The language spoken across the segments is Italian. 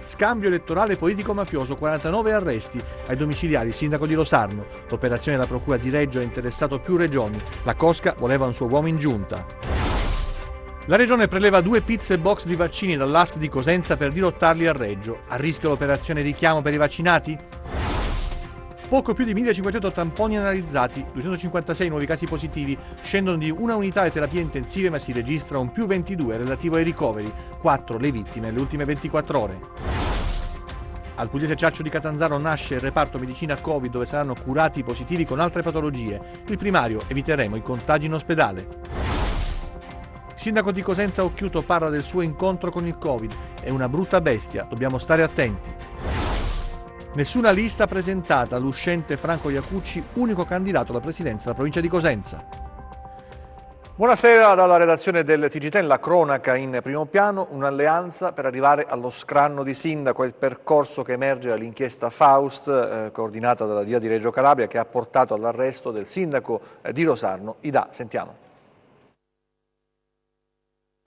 scambio elettorale politico-mafioso, 49 arresti ai domiciliari, il sindaco di Rosarno. L'operazione della procura di Reggio ha interessato più regioni. La Cosca voleva un suo uomo in giunta. La regione preleva 2 pizze box di vaccini dall'ASP di Cosenza per dirottarli a Reggio. A rischio l'operazione richiamo per i vaccinati? Poco più di 1.500 tamponi analizzati, 256 nuovi casi positivi, scendono di una unità le terapie intensive ma si registra un più 22 relativo ai ricoveri, 4 le vittime nelle ultime 24 ore. Al pugliese Ciaccio di Catanzaro nasce il reparto medicina Covid dove saranno curati i positivi con altre patologie. Il primario: eviteremo i contagi in ospedale. Il sindaco di Cosenza Occhiuto parla del suo incontro con il Covid. È una brutta bestia, dobbiamo stare attenti. Nessuna lista presentata, l'uscente Franco Iacucci, unico candidato alla presidenza della provincia di Cosenza. Buonasera dalla redazione del TG10, la cronaca in primo piano, un'alleanza per arrivare allo scranno di sindaco, è il percorso che emerge dall'inchiesta Faust, coordinata dalla DIA di Reggio Calabria, che ha portato all'arresto del sindaco di Rosarno, Idà. Sentiamo.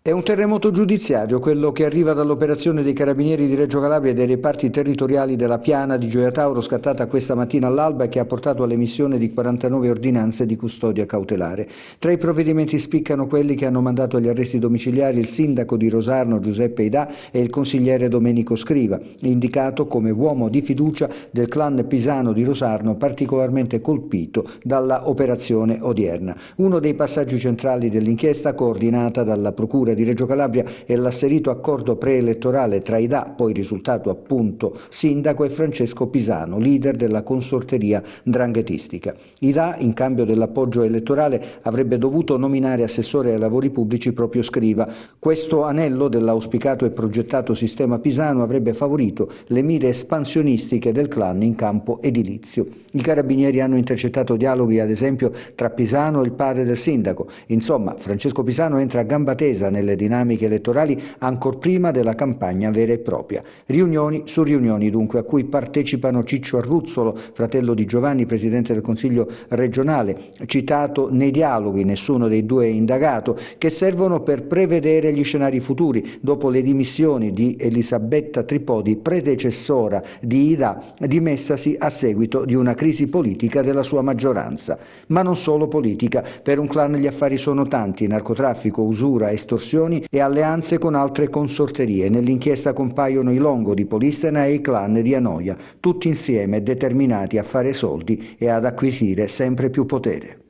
È un terremoto giudiziario quello che arriva dall'operazione dei Carabinieri di Reggio Calabria e dei reparti territoriali della Piana di Gioia Tauro, scattata questa mattina all'alba e che ha portato all'emissione di 49 ordinanze di custodia cautelare. Tra i provvedimenti spiccano quelli che hanno mandato agli arresti domiciliari il sindaco di Rosarno Giuseppe Idà e il consigliere Domenico Scriva, indicato come uomo di fiducia del clan pisano di Rosarno, particolarmente colpito dalla operazione odierna. Uno dei passaggi centrali dell'inchiesta, coordinata dalla Procura di Reggio Calabria, è l'asserito accordo preelettorale tra Idà, poi risultato appunto sindaco, e Francesco Pisano, leader della consorteria 'ndranghetistica. Idà, in cambio dell'appoggio elettorale, avrebbe dovuto nominare assessore ai lavori pubblici proprio Scriva. Questo anello dell'auspicato e progettato sistema pisano avrebbe favorito le mire espansionistiche del clan in campo edilizio. I carabinieri hanno intercettato dialoghi, ad esempio, tra Pisano e il padre del sindaco. Insomma, Francesco Pisano entra a gamba tesa nelle dinamiche elettorali ancor prima della campagna vera e propria. Riunioni su riunioni dunque, a cui partecipano Ciccio Arruzzolo, fratello di Giovanni, presidente del Consiglio regionale, citato nei dialoghi, nessuno dei due indagato, che servono per prevedere gli scenari futuri dopo le dimissioni di Elisabetta Tripodi, predecessora di Idà, dimessasi a seguito di una crisi politica della sua maggioranza. Ma non solo politica, per un clan gli affari sono tanti: narcotraffico, usura, estorsione e alleanze con altre consorterie. Nell'inchiesta compaiono i Longo di Polistena e i clan di Anoia, tutti insieme determinati a fare soldi e ad acquisire sempre più potere.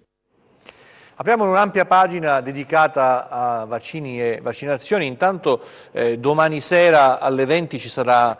Apriamo un'ampia pagina dedicata a vaccini e vaccinazioni. Intanto domani sera alle 20 ci sarà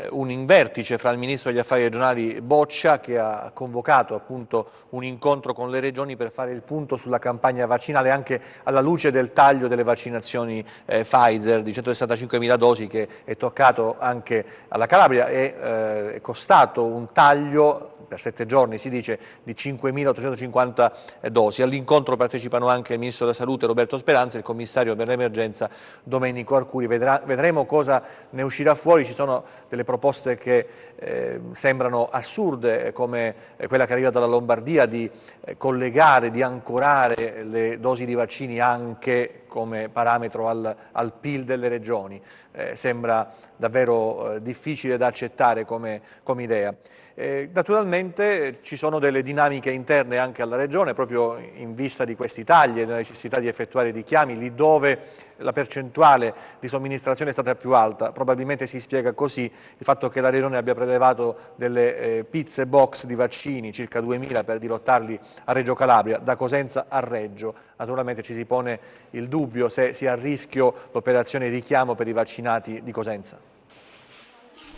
un vertice fra il Ministro degli Affari Regionali Boccia, che ha convocato appunto un incontro con le regioni per fare il punto sulla campagna vaccinale, anche alla luce del taglio delle vaccinazioni Pfizer di 165.000 dosi che è toccato anche alla Calabria. È costato un taglio per 7 giorni, si dice, di 5.850 dosi. All'incontro partecipano anche il Ministro della Salute Roberto Speranza e il Commissario per l'emergenza Domenico Arcuri. Vedremo cosa ne uscirà fuori. Ci sono delle proposte che sembrano assurde, come quella che arriva dalla Lombardia, di collegare, di ancorare le dosi di vaccini anche come parametro al PIL delle regioni. Sembra davvero difficile da accettare come idea. Naturalmente ci sono delle dinamiche interne anche alla Regione, proprio in vista di questi tagli e della necessità di effettuare richiami lì dove la percentuale di somministrazione è stata più alta. Probabilmente si spiega così il fatto che la Regione abbia prelevato delle pizze box di vaccini, circa 2.000, per dirottarli a Reggio Calabria, da Cosenza a Reggio. Naturalmente ci si pone il dubbio se sia a rischio l'operazione richiamo per i vaccinati di Cosenza.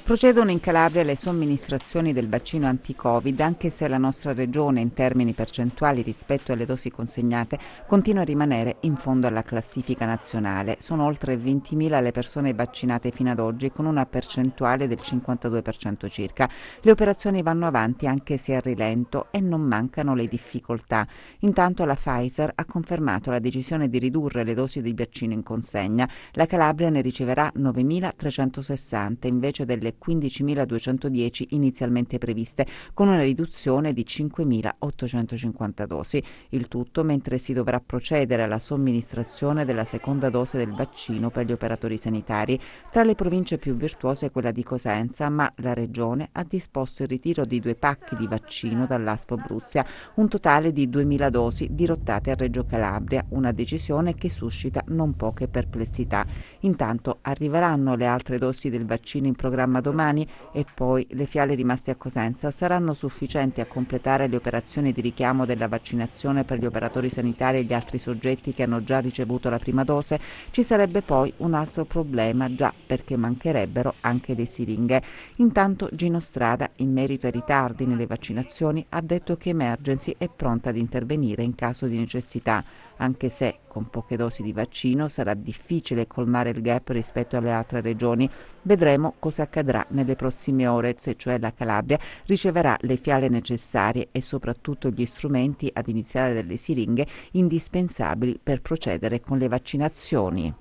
Procedono in Calabria le somministrazioni del vaccino anti-Covid, anche se la nostra regione, in termini percentuali rispetto alle dosi consegnate, continua a rimanere in fondo alla classifica nazionale. Sono oltre 20.000 le persone vaccinate fino ad oggi, con una percentuale del 52% circa. Le operazioni vanno avanti anche se a rilento e non mancano le difficoltà. Intanto la Pfizer ha confermato la decisione di ridurre le dosi di vaccino in consegna. La Calabria ne riceverà 9.360 invece delle delle 15.210 inizialmente previste, con una riduzione di 5.850 dosi. Il tutto mentre si dovrà procedere alla somministrazione della seconda dose del vaccino per gli operatori sanitari. Tra le province più virtuose è quella di Cosenza, ma la Regione ha disposto il ritiro di 2 pacchi di vaccino dall'ASP Abruzia, un totale di 2.000 dosi dirottate a Reggio Calabria, una decisione che suscita non poche perplessità. Intanto arriveranno le altre dosi del vaccino in programma domani e poi le fiale rimaste a Cosenza saranno sufficienti a completare le operazioni di richiamo della vaccinazione per gli operatori sanitari e gli altri soggetti che hanno già ricevuto la prima dose. Ci sarebbe poi un altro problema, già perché mancherebbero anche le siringhe. Intanto Gino Strada, in merito ai ritardi nelle vaccinazioni, ha detto che Emergency è pronta ad intervenire in caso di necessità, anche se con poche dosi di vaccino sarà difficile colmare il gap rispetto alle altre regioni. Vedremo cosa accadrà nelle prossime ore, se cioè la Calabria riceverà le fiale necessarie e soprattutto gli strumenti, ad iniziare dalle siringhe, indispensabili per procedere con le vaccinazioni.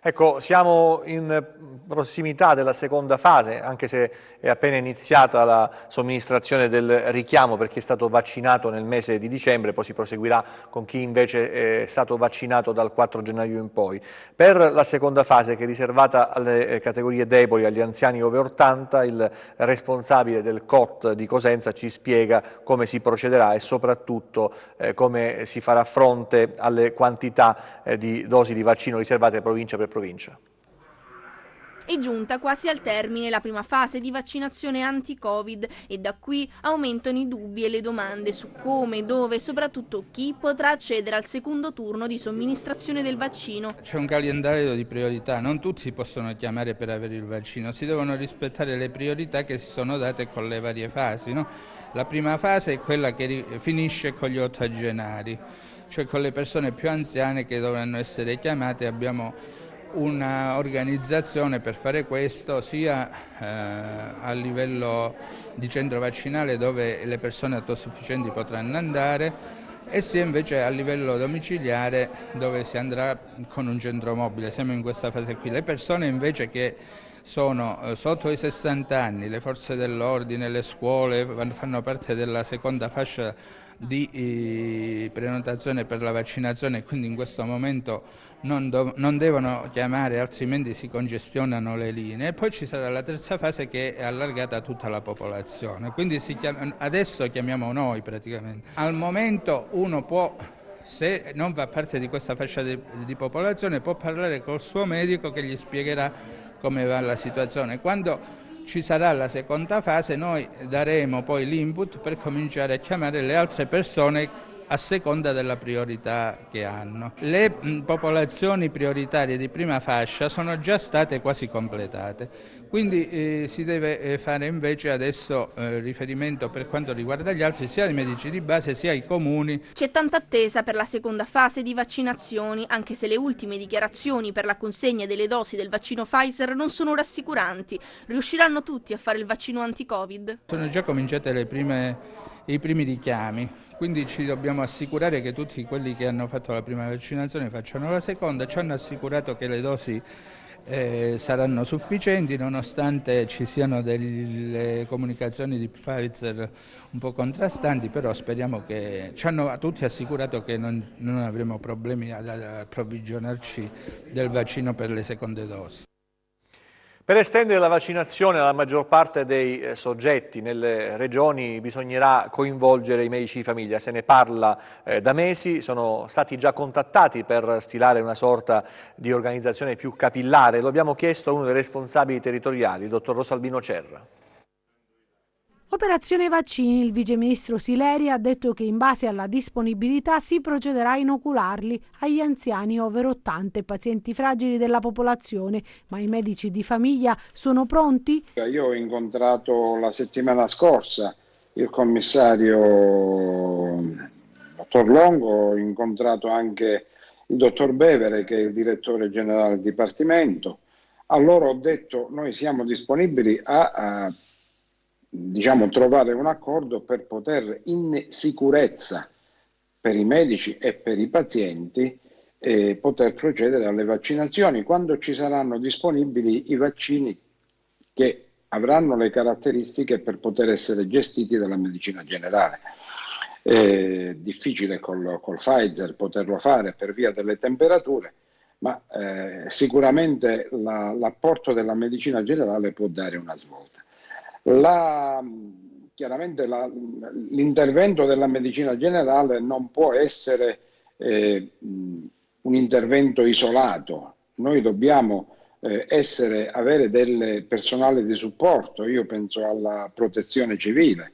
Ecco, siamo in prossimità della seconda fase, anche se è appena iniziata la somministrazione del richiamo per chi è stato vaccinato nel mese di dicembre, poi si proseguirà con chi invece è stato vaccinato dal 4 gennaio in poi. Per la seconda fase, che è riservata alle categorie deboli, agli anziani over 80, il responsabile del COT di Cosenza ci spiega come si procederà e soprattutto come si farà fronte alle quantità di dosi di vaccino riservate provincia per provincia. È giunta quasi al termine la prima fase di vaccinazione anti-Covid e da qui aumentano i dubbi e le domande su come, dove e soprattutto chi potrà accedere al secondo turno di somministrazione del vaccino. C'è un calendario di priorità, non tutti si possono chiamare per avere il vaccino, si devono rispettare le priorità che si sono date con le varie fasi, no? La prima fase è quella che finisce con gli ottogenari, cioè con le persone più anziane che dovranno essere chiamate. Abbiamo una organizzazione per fare questo sia a livello di centro vaccinale dove le persone autosufficienti potranno andare e sia invece a livello domiciliare dove si andrà con un centro mobile. Siamo in questa fase qui. Le persone invece che sono sotto i 60 anni, le forze dell'ordine, le scuole fanno parte della seconda fascia di prenotazione per la vaccinazione, quindi in questo momento non devono chiamare, altrimenti si congestionano le linee. E poi ci sarà la terza fase che è allargata a tutta la popolazione, quindi adesso chiamiamo noi praticamente. Al momento uno può, se non fa parte di questa fascia di popolazione, può parlare col suo medico che gli spiegherà come va la situazione. Quando ci sarà la seconda fase noi daremo poi l'input per cominciare a chiamare le altre persone a seconda della priorità che hanno. Le popolazioni prioritarie di prima fascia sono già state quasi completate, quindi si deve fare invece adesso riferimento per quanto riguarda gli altri, sia ai medici di base sia ai comuni. C'è tanta attesa per la seconda fase di vaccinazioni, anche se le ultime dichiarazioni per la consegna delle dosi del vaccino Pfizer non sono rassicuranti. Riusciranno tutti a fare il vaccino anti-Covid? Sono già cominciate i primi richiami, quindi ci dobbiamo assicurare che tutti quelli che hanno fatto la prima vaccinazione facciano la seconda. Ci hanno assicurato che le dosi saranno sufficienti, nonostante ci siano delle comunicazioni di Pfizer un po' contrastanti, però speriamo che ci hanno tutti assicurato che non avremo problemi ad approvvigionarci del vaccino per le seconde dosi. Per estendere la vaccinazione alla maggior parte dei soggetti nelle regioni bisognerà coinvolgere i medici di famiglia. Se ne parla da mesi, sono stati già contattati per stilare una sorta di organizzazione più capillare. Lo abbiamo chiesto a uno dei responsabili territoriali, il dottor Rosalbino Cerra. Operazione vaccini, il viceministro Sileri ha detto che in base alla disponibilità si procederà a inocularli agli anziani over 80 e pazienti fragili della popolazione, ma i medici di famiglia sono pronti? Io ho incontrato la settimana scorsa il commissario dottor Longo, ho incontrato anche il dottor Bevere che è il direttore generale del Dipartimento. A loro ho detto noi siamo disponibili a trovare un accordo per poter in sicurezza per i medici e per i pazienti poter procedere alle vaccinazioni. Quando ci saranno disponibili i vaccini che avranno le caratteristiche per poter essere gestiti dalla medicina generale. È difficile col Pfizer poterlo fare per via delle temperature, ma sicuramente l'apporto della medicina generale può dare una svolta. Chiaramente l'intervento della medicina generale non può essere un intervento isolato. Noi dobbiamo avere del personale di supporto. Io penso alla protezione civile,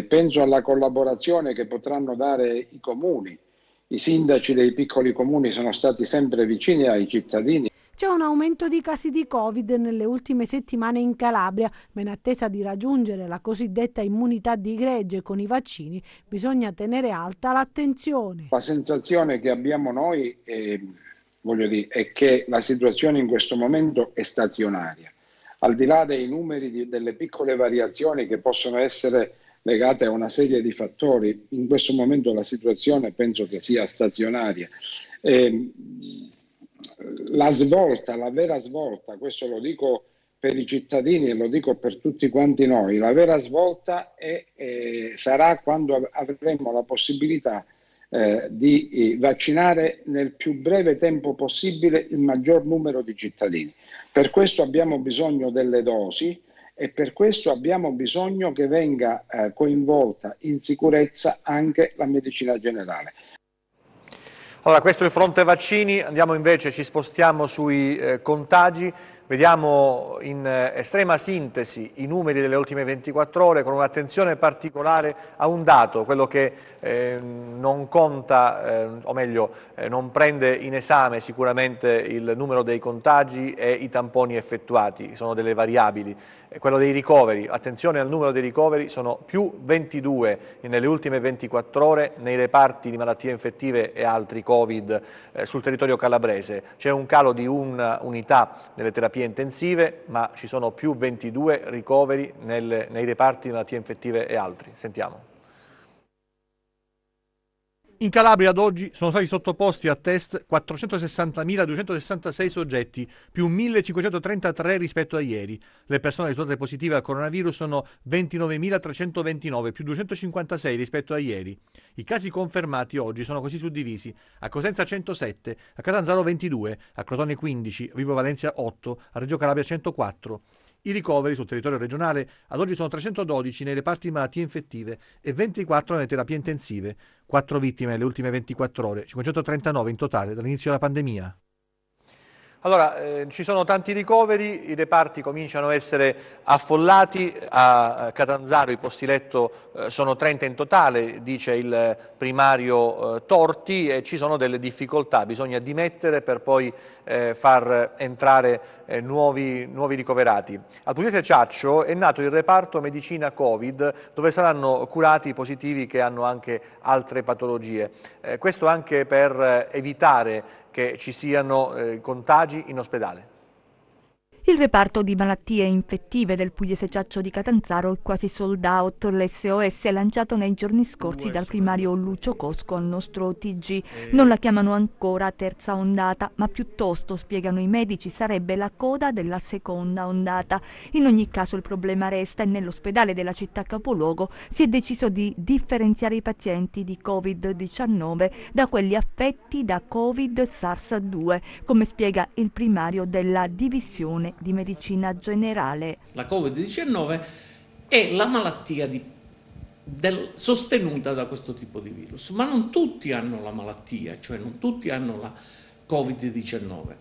penso alla collaborazione che potranno dare i comuni. I sindaci dei piccoli comuni sono stati sempre vicini ai cittadini. C'è un aumento di casi di Covid nelle ultime settimane in Calabria, ma in attesa di raggiungere la cosiddetta immunità di gregge con i vaccini bisogna tenere alta l'attenzione. La sensazione che abbiamo noi è che la situazione in questo momento è stazionaria. Al di là dei numeri delle piccole variazioni che possono essere legate a una serie di fattori, in questo momento la situazione penso che sia stazionaria. La vera svolta, questo lo dico per i cittadini e lo dico per tutti quanti noi, la vera svolta sarà quando avremo la possibilità di vaccinare nel più breve tempo possibile il maggior numero di cittadini. Per questo abbiamo bisogno delle dosi e per questo abbiamo bisogno che venga coinvolta in sicurezza anche la medicina generale. Allora, questo è il fronte vaccini, andiamo invece, ci spostiamo sui contagi, vediamo in estrema sintesi i numeri delle ultime 24 ore con un'attenzione particolare a un dato, quello che non conta, o meglio non prende in esame sicuramente il numero dei contagi e i tamponi effettuati, sono delle variabili. Quello dei ricoveri, attenzione al numero dei ricoveri, sono più 22 nelle ultime 24 ore nei reparti di malattie infettive e altri Covid sul territorio calabrese. C'è un calo di un'unità nelle terapie intensive, ma ci sono più 22 ricoveri nei reparti di malattie infettive e altri. Sentiamo. In Calabria ad oggi sono stati sottoposti a test 460.266 soggetti, più 1.533 rispetto a ieri. Le persone risultate positive al coronavirus sono 29.329, più 256 rispetto a ieri. I casi confermati oggi sono così suddivisi: a Cosenza 107, a Catanzaro 22, a Crotone 15, a Vibo Valentia 8, a Reggio Calabria 104. I ricoveri sul territorio regionale ad oggi sono 312 nei reparti di malattie infettive e 24 nelle terapie intensive. 4 vittime nelle ultime 24 ore, 539 in totale dall'inizio della pandemia. Allora, ci sono tanti ricoveri, i reparti cominciano a essere affollati, a Catanzaro i posti letto sono 30 in totale, dice il primario Torti, e ci sono delle difficoltà, bisogna dimettere per poi far entrare nuovi ricoverati. Al Pugliese Ciaccio è nato il reparto medicina Covid, dove saranno curati i positivi che hanno anche altre patologie. Questo anche per evitare che ci siano contagi in ospedale. Il reparto di malattie infettive del Pugliese Ciaccio di Catanzaro è quasi sold out. L'SOS è lanciato nei giorni scorsi dal primario Lucio Cosco al nostro TG. Non la chiamano ancora terza ondata, ma piuttosto, spiegano i medici, sarebbe la coda della seconda ondata. In ogni caso il problema resta e nell'ospedale della città capoluogo si è deciso di differenziare i pazienti di Covid-19 da quelli affetti da Covid-SARS-2, come spiega il primario della divisione di medicina generale. La Covid-19 è la malattia sostenuta da questo tipo di virus, ma non tutti hanno la malattia, cioè non tutti hanno la Covid-19.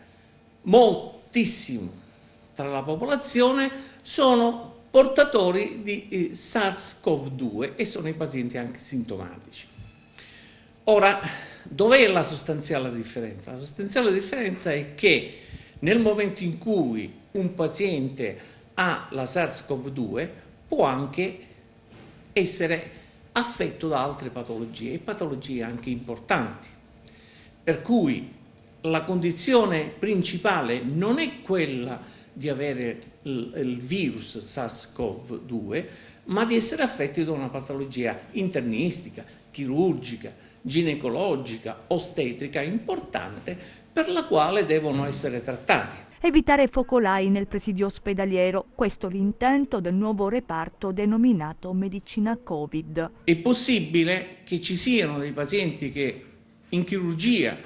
Moltissimo tra la popolazione sono portatori di SARS-CoV-2 e sono i pazienti anche sintomatici. Ora, dov'è la sostanziale differenza? La sostanziale differenza è che nel momento in cui un paziente ha la SARS-CoV-2 può anche essere affetto da altre patologie e patologie anche importanti. Per cui la condizione principale non è quella di avere il virus SARS-CoV-2, ma di essere affetti da una patologia internistica, chirurgica, ginecologica, ostetrica importante, per la quale devono essere trattati. Evitare focolai nel presidio ospedaliero, questo l'intento del nuovo reparto denominato Medicina Covid. È possibile che ci siano dei pazienti che in chirurgia,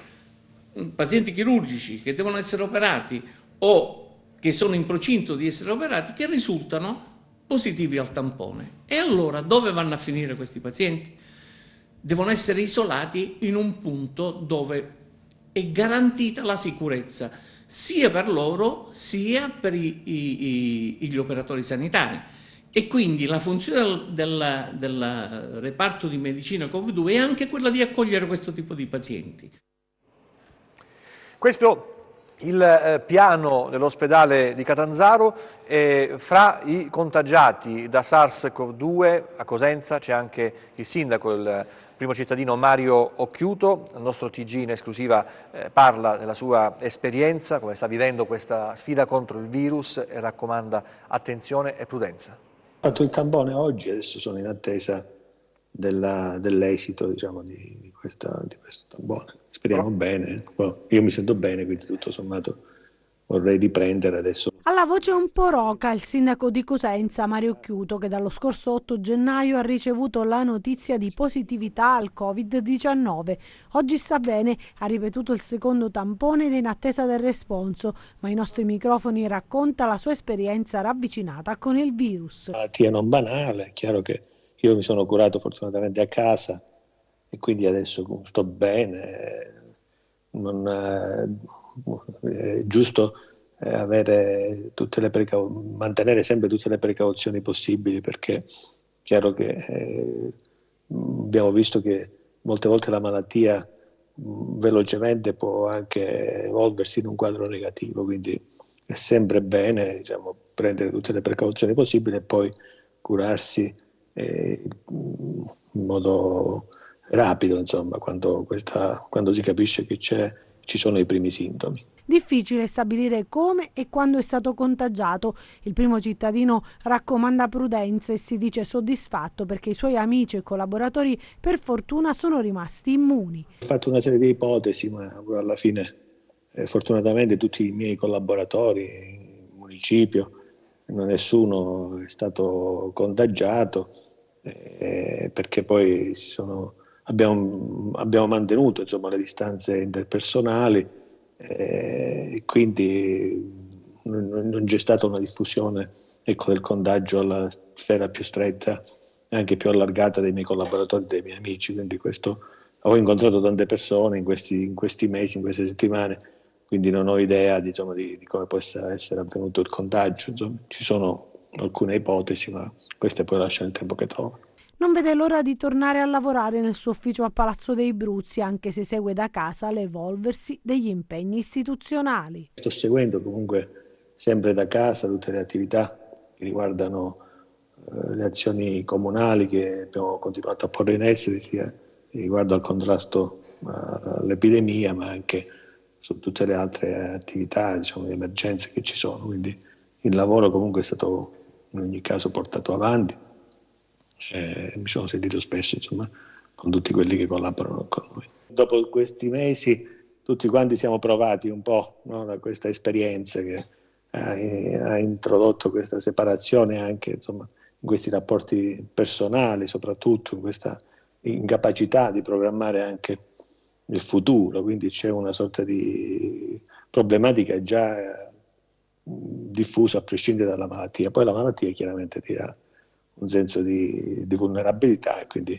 pazienti chirurgici che devono essere operati o che sono in procinto di essere operati, che risultano positivi al tampone. E allora dove vanno a finire questi pazienti? Devono essere isolati in un punto dove è garantita la sicurezza, sia per loro sia per gli operatori sanitari. E quindi la funzione del reparto di medicina Covid-2 è anche quella di accogliere questo tipo di pazienti. Questo il piano dell'ospedale di Catanzaro. Fra i contagiati da SARS-CoV-2 a Cosenza c'è anche il sindaco, il primo cittadino Mario Occhiuto. Il nostro TG in esclusiva parla della sua esperienza, come sta vivendo questa sfida contro il virus, e raccomanda attenzione e prudenza. Ho fatto il tampone oggi, adesso sono in attesa dell'esito, diciamo, di questo tampone. Speriamo bene. Io mi sento bene, quindi tutto sommato vorrei riprendere adesso. Alla voce un po' roca il sindaco di Cosenza, Mario Occhiuto, che dallo scorso 8 gennaio ha ricevuto la notizia di positività al Covid-19. Oggi sta bene, ha ripetuto il secondo tampone ed è in attesa del responso, ma ai nostri microfoni racconta la sua esperienza ravvicinata con il virus. Malattia non banale, è chiaro che io mi sono curato fortunatamente a casa e quindi adesso sto bene, è giusto mantenere sempre tutte le precauzioni possibili, perché è chiaro che abbiamo visto che molte volte la malattia velocemente può anche evolversi in un quadro negativo, quindi è sempre bene, diciamo, prendere tutte le precauzioni possibili e poi curarsi in modo rapido, insomma, quando si capisce che ci sono i primi sintomi. Difficile stabilire come e quando è stato contagiato. Il primo cittadino raccomanda prudenza e si dice soddisfatto perché i suoi amici e collaboratori per fortuna sono rimasti immuni. Ho fatto una serie di ipotesi, ma alla fine fortunatamente tutti i miei collaboratori, il municipio, nessuno è stato contagiato, perché poi abbiamo mantenuto, insomma, le distanze interpersonali. Quindi non c'è stata una diffusione, ecco, del contagio alla sfera più stretta e anche più allargata dei miei collaboratori, dei miei amici. Quindi ho incontrato tante persone in questi mesi, in queste settimane, quindi non ho idea, diciamo, di come possa essere avvenuto il contagio. Insomma, ci sono alcune ipotesi, ma queste poi lasciano il tempo che trovano. Non vede l'ora di tornare a lavorare nel suo ufficio a Palazzo dei Bruzzi, anche se segue da casa l'evolversi degli impegni istituzionali. Sto seguendo comunque sempre da casa tutte le attività che riguardano le azioni comunali che abbiamo continuato a porre in essere, sia riguardo al contrasto all'epidemia, ma anche su tutte le altre attività, diciamo, di emergenza che ci sono. Quindi il lavoro comunque è stato in ogni caso portato avanti. Mi sono sentito spesso, insomma, con tutti quelli che collaborano con noi. Dopo questi mesi tutti quanti siamo provati un po', no, da questa esperienza che ha introdotto questa separazione anche, insomma, in questi rapporti personali, soprattutto in questa incapacità di programmare anche il futuro. Quindi c'è una sorta di problematica già diffusa a prescindere dalla malattia. Poi la malattia chiaramente ti dà un senso di vulnerabilità e quindi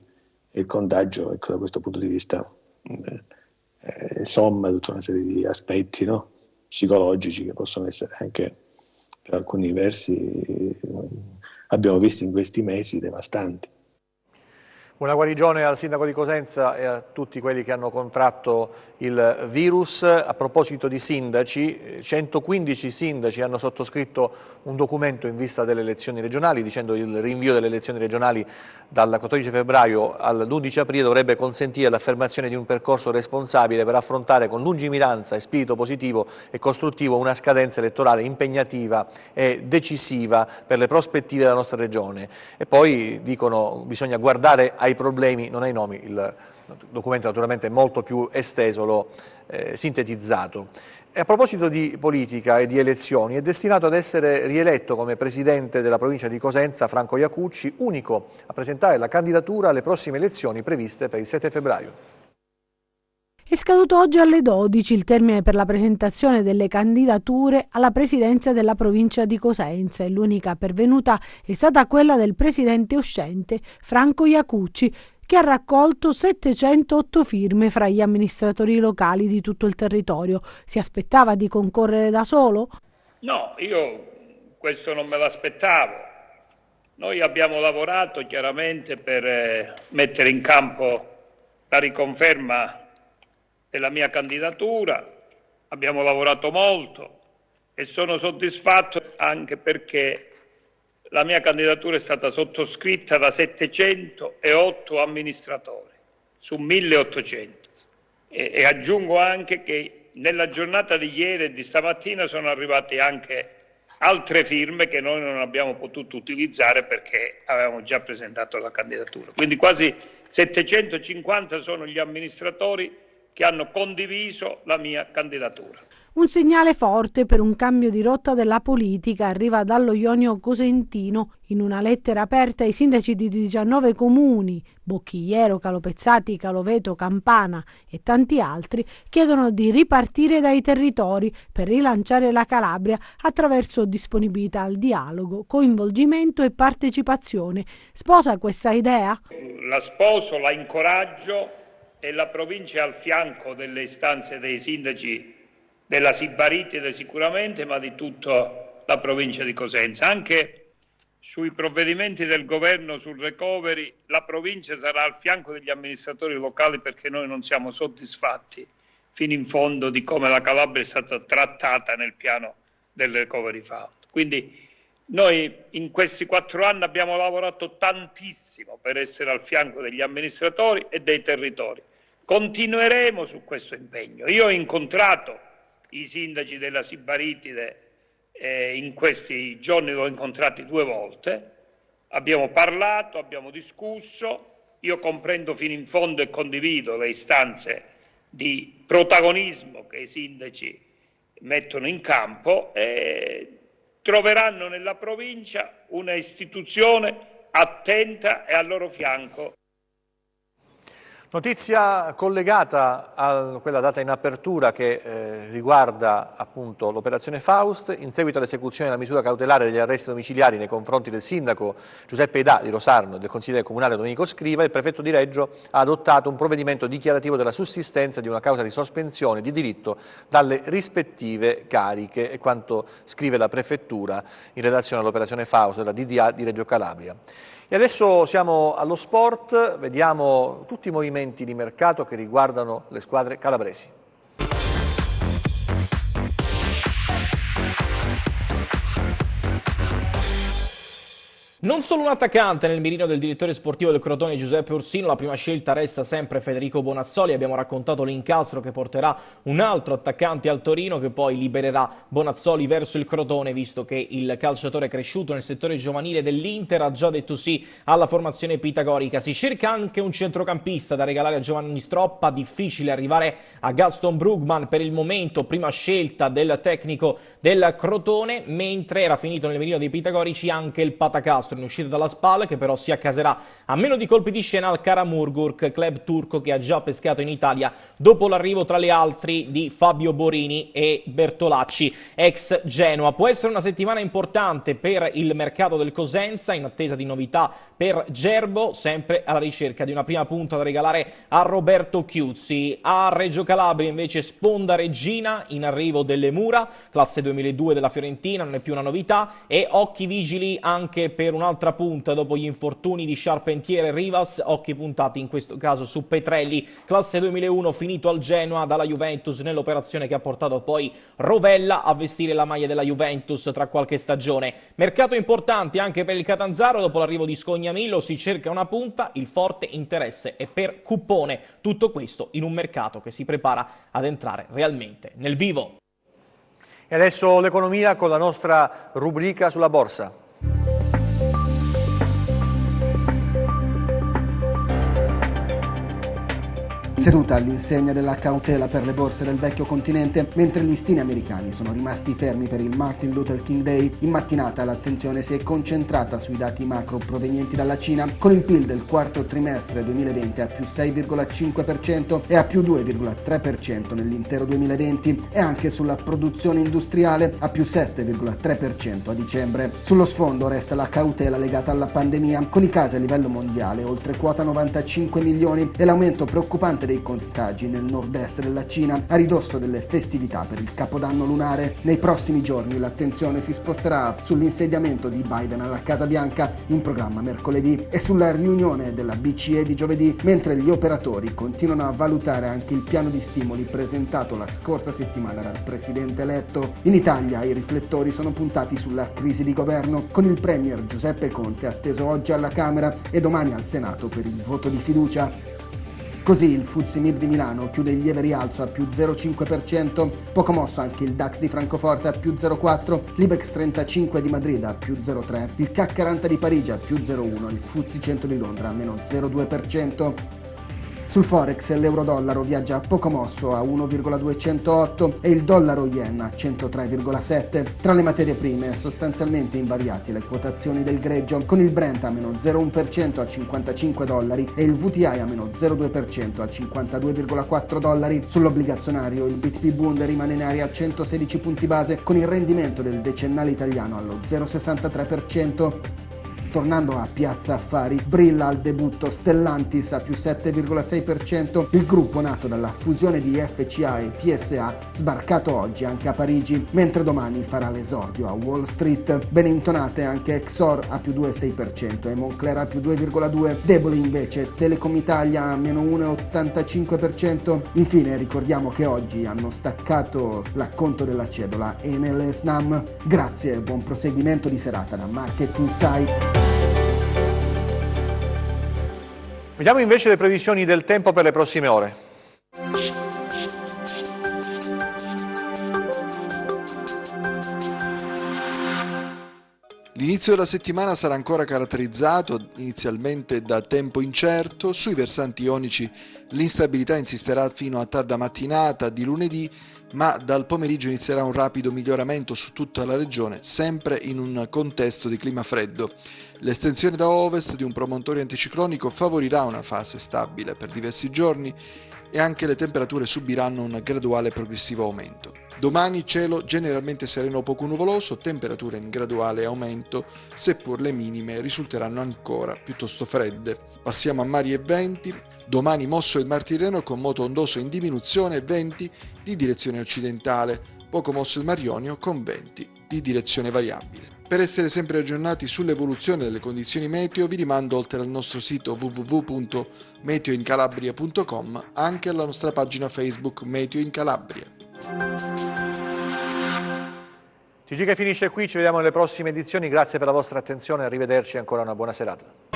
il contagio, ecco, da questo punto di vista somma tutta una serie di aspetti, no, psicologici che possono essere anche per alcuni versi, abbiamo visto in questi mesi, devastanti. Una guarigione al sindaco di Cosenza e a tutti quelli che hanno contratto il virus. A proposito di sindaci, 115 sindaci hanno sottoscritto un documento in vista delle elezioni regionali, dicendo il rinvio delle elezioni regionali dal 14 febbraio all'11 aprile dovrebbe consentire l'affermazione di un percorso responsabile per affrontare con lungimiranza e spirito positivo e costruttivo una scadenza elettorale impegnativa e decisiva per le prospettive della nostra regione. E poi dicono bisogna guardare ai problemi, non ai nomi. Il documento naturalmente è molto più esteso, l'ho sintetizzato. E a proposito di politica e di elezioni, è destinato ad essere rieletto come presidente della provincia di Cosenza Franco Iacucci, unico a presentare la candidatura alle prossime elezioni previste per il 7 febbraio. È scaduto oggi alle 12 il termine per la presentazione delle candidature alla presidenza della provincia di Cosenza e l'unica pervenuta è stata quella del presidente uscente Franco Iacucci, che ha raccolto 708 firme fra gli amministratori locali di tutto il territorio. Si aspettava di concorrere da solo? No, io questo non me l'aspettavo. Noi abbiamo lavorato chiaramente per mettere in campo la riconferma della mia candidatura, abbiamo lavorato molto e sono soddisfatto anche perché la mia candidatura è stata sottoscritta da 708 amministratori su 1800 e aggiungo anche che nella giornata di ieri e di stamattina sono arrivate anche altre firme che noi non abbiamo potuto utilizzare perché avevamo già presentato la candidatura. Quindi quasi 750 sono gli amministratori che hanno condiviso la mia candidatura. Un segnale forte per un cambio di rotta della politica arriva dallo Ionio Cosentino. In una lettera aperta ai sindaci di 19 comuni, Bocchigliero, Calopezzati, Caloveto, Campana e tanti altri, chiedono di ripartire dai territori per rilanciare la Calabria attraverso disponibilità al dialogo, coinvolgimento e partecipazione. Sposa questa idea? La sposo, la incoraggio e la provincia è al fianco delle istanze dei sindaci della Sibaritide sicuramente, ma di tutta la provincia di Cosenza. Anche sui provvedimenti del governo sul recovery la provincia sarà al fianco degli amministratori locali perché noi non siamo soddisfatti fino in fondo di come la Calabria è stata trattata nel piano del recovery fund. Quindi noi in questi 4 anni abbiamo lavorato tantissimo per essere al fianco degli amministratori e dei territori. Continueremo su questo impegno. Io ho incontrato i sindaci della Sibaritide in questi giorni, l'ho incontrati 2 volte, abbiamo parlato, abbiamo discusso, io comprendo fino in fondo e condivido le istanze di protagonismo che i sindaci mettono in campo e troveranno nella provincia una istituzione attenta e al loro fianco. Notizia collegata a quella data in apertura che riguarda appunto l'operazione Faust. In seguito all'esecuzione della misura cautelare degli arresti domiciliari nei confronti del sindaco Giuseppe Idà di Rosarno e del consigliere comunale Domenico Scriva, il prefetto di Reggio ha adottato un provvedimento dichiarativo della sussistenza di una causa di sospensione di diritto dalle rispettive cariche, è quanto scrive la prefettura in relazione all'operazione Faust della DDA di Reggio Calabria. E adesso siamo allo sport, vediamo tutti i movimenti di mercato che riguardano le squadre calabresi. Non solo un attaccante nel mirino del direttore sportivo del Crotone Giuseppe Ursino, la prima scelta resta sempre Federico Bonazzoli. Abbiamo raccontato l'incastro che porterà un altro attaccante al Torino che poi libererà Bonazzoli verso il Crotone, visto che il calciatore cresciuto nel settore giovanile dell'Inter ha già detto sì alla formazione pitagorica. Si cerca anche un centrocampista da regalare a Giovanni Stroppa, difficile arrivare a Gaston Brugman per il momento, prima scelta del tecnico del Crotone, mentre era finito nel mirino dei pitagorici anche il Patacastro in uscita dalla SPAL, che però si accaserà a meno di colpi di scena al Karamurgurk, club turco che ha già pescato in Italia dopo l'arrivo tra le altri di Fabio Borini e Bertolacci, ex Genoa. Può essere una settimana importante per il mercato del Cosenza, in attesa di novità per Gerbo, sempre alla ricerca di una prima punta da regalare a Roberto Chiuzzi. A Reggio Calabria invece sponda Reggina, in arrivo delle Mura, classe 2002 della Fiorentina, non è più una novità, e occhi vigili anche per un'altra punta dopo gli infortuni di Charpentier e Rivas, occhi puntati in questo caso su Petrelli, classe 2001, finito al Genoa dalla Juventus nell'operazione che ha portato poi Rovella a vestire la maglia della Juventus tra qualche stagione. Mercato importante anche per il Catanzaro, dopo l'arrivo di Scognamillo si cerca una punta, il forte interesse è per Cuppone, tutto questo in un mercato che si prepara ad entrare realmente nel vivo. E adesso l'economia con la nostra rubrica sulla borsa. seduta all'insegna della cautela per le borse del vecchio continente, mentre gli listini americani sono rimasti fermi per il Martin Luther King Day. In mattinata l'attenzione si è concentrata sui dati macro provenienti dalla Cina, con il PIL del quarto trimestre 2020 a più 6,5% e a più 2,3% nell'intero 2020, e anche sulla produzione industriale a più 7,3% a dicembre. Sullo sfondo resta la cautela legata alla pandemia, con i casi a livello mondiale oltre quota 95 milioni e l'aumento preoccupante dei contagi nel nord-est della Cina a ridosso delle festività per il Capodanno lunare. Nei prossimi giorni l'attenzione si sposterà sull'insediamento di Biden alla Casa Bianca, in programma mercoledì, e sulla riunione della BCE di giovedì, mentre gli operatori continuano a valutare anche il piano di stimoli presentato la scorsa settimana dal presidente eletto. In Italia i riflettori sono puntati sulla crisi di governo, con il premier Giuseppe Conte atteso oggi alla Camera e domani al Senato per il voto di fiducia. Così il FTSE MIB di Milano chiude in lieve rialzo a più 0,5%, poco mosso anche il DAX di Francoforte a più 0,4%, l'Ibex 35 di Madrid a più 0,3%, il CAC 40 di Parigi a più 0,1%, il FTSE 100 di Londra a meno 0,2%. Sul Forex l'euro-dollaro viaggia poco mosso a 1,208 e il dollaro-yen a 103,7. Tra le materie prime sostanzialmente invariate le quotazioni del greggio, con il Brent a meno 0,1% a $55 e il VTI a meno 0,2% a $52,4. Sull'obbligazionario il BTP Bund rimane in area a 116 punti base, con il rendimento del decennale italiano allo 0,63%. Tornando a Piazza Affari, brilla al debutto Stellantis a più 7,6%, il gruppo nato dalla fusione di FCA e PSA, sbarcato oggi anche a Parigi, mentre domani farà l'esordio a Wall Street. Ben intonate anche Exor a più 2,6% e Moncler a più 2,2%, deboli invece Telecom Italia a meno 1,85%. Infine ricordiamo che oggi hanno staccato l'acconto della cedola Enel e Snam. Grazie e buon proseguimento di serata da Market Insight. Vediamo invece le previsioni del tempo per le prossime ore. L'inizio della settimana sarà ancora caratterizzato inizialmente da tempo incerto. Sui versanti ionici l'instabilità insisterà fino a tarda mattinata di lunedì, ma dal pomeriggio inizierà un rapido miglioramento su tutta la regione, sempre in un contesto di clima freddo. L'estensione da ovest di un promontorio anticiclonico favorirà una fase stabile per diversi giorni e anche le temperature subiranno un graduale e progressivo aumento. Domani cielo generalmente sereno o poco nuvoloso, temperature in graduale aumento, seppur le minime risulteranno ancora piuttosto fredde. Passiamo a mari e venti. Domani mosso il Mar Tirreno con moto ondoso in diminuzione e venti di direzione occidentale, poco mosso il Mar Ionio con venti di direzione variabile. Per essere sempre aggiornati sull'evoluzione delle condizioni meteo vi rimando, oltre al nostro sito www.meteoincalabria.com, anche alla nostra pagina Facebook Meteo in Calabria. TG che finisce qui, ci vediamo nelle prossime edizioni, grazie per la vostra attenzione, arrivederci e ancora una buona serata.